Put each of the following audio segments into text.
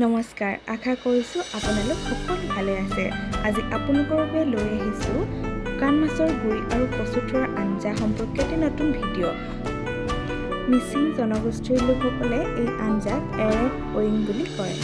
নমস্কাৰ, আশা কৰিছোঁ আপোনালোক সকলো ভালে আছে। আজি আপোনালোকৰ বাবে লৈ আহিছোঁ শুকান মাছৰ গুৰি আৰু কচুথোৰাৰ আঞ্জা সম্পৰ্কীয় এটা নতুন ভিডিঅ'। মিচিং জনগোষ্ঠীৰ লোকসকলে এই আঞ্জাক এৰেক ৱইং বুলি কয়।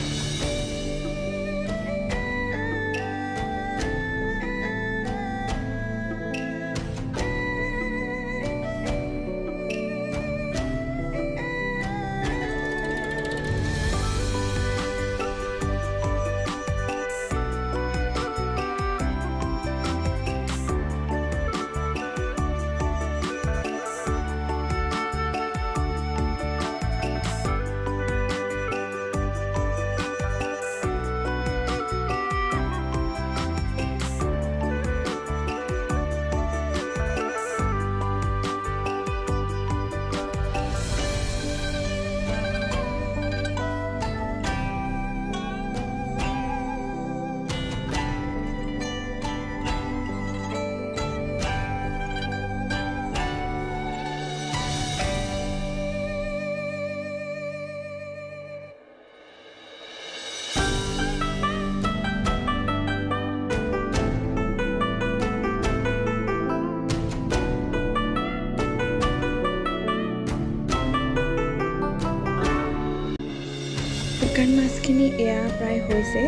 শুকান মাছখিনি এয়া প্ৰায় হৈছে।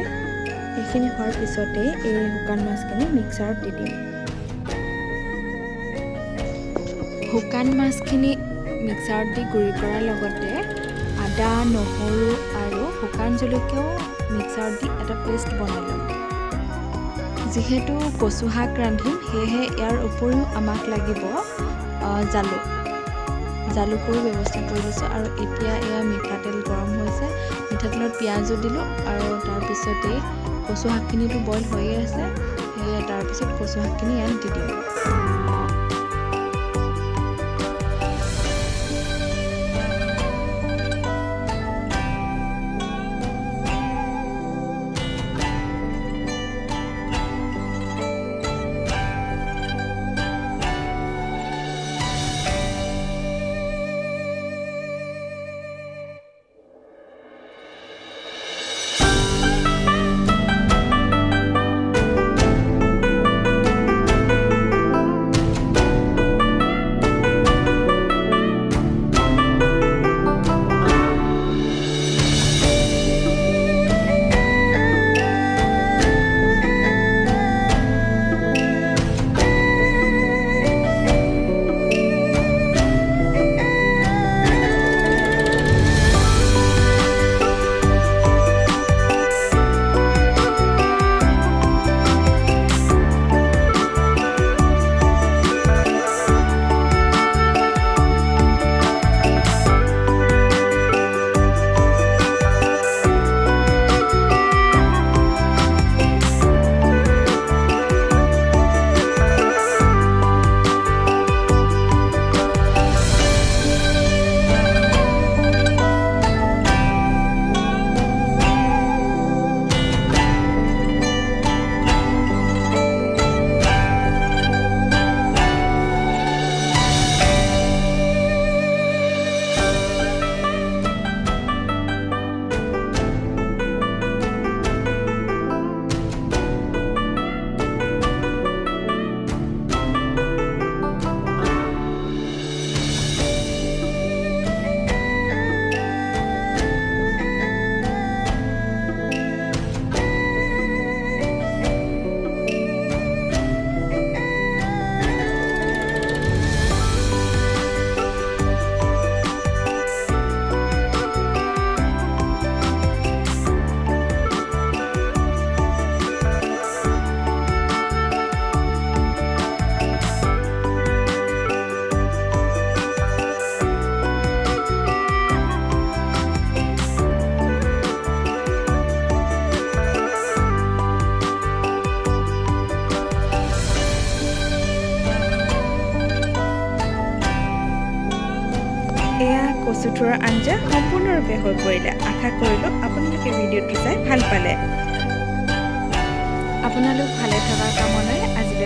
এইখিনি হোৱাৰ পিছতে এই শুকান মাছখিনি মিক্সাৰত দি দিম। শুকান মাছখিনি মিক্সাৰত দি গুড়ি কৰাৰ লগতে আদা, নহৰু আৰু শুকান জলকীয়াও মিক্সাৰত দি এটা পেষ্ট বনাই ল'ম। যিহেতু কচু শাক ৰান্ধিম, সেয়েহে ইয়াৰ উপৰিও আমাক লাগিব জালুকৰো ব্যৱস্থা কৰি লৈছোঁ। আৰু এতিয়া এয়া মিঠাতেল গৰম হৈছে, মিঠাতেলত পিঁয়াজো দিলোঁ আৰু তাৰপিছতেই কচু শাকখিনিতো বইল হৈয়ে আছে, সেয়ে তাৰপিছত কচু শাকখিনি ইয়াত দি দিওঁ। এয়া কচুথোৰাৰ আঞ্জা সম্পূৰ্ণৰূপে হৈ পৰিলে। আশা কৰিলোঁ আপোনালোকে ভিডিঅ'টো চাই ভাল পালে। আপোনালোক ভালে থকাৰ কামনাৰে আজিলৈ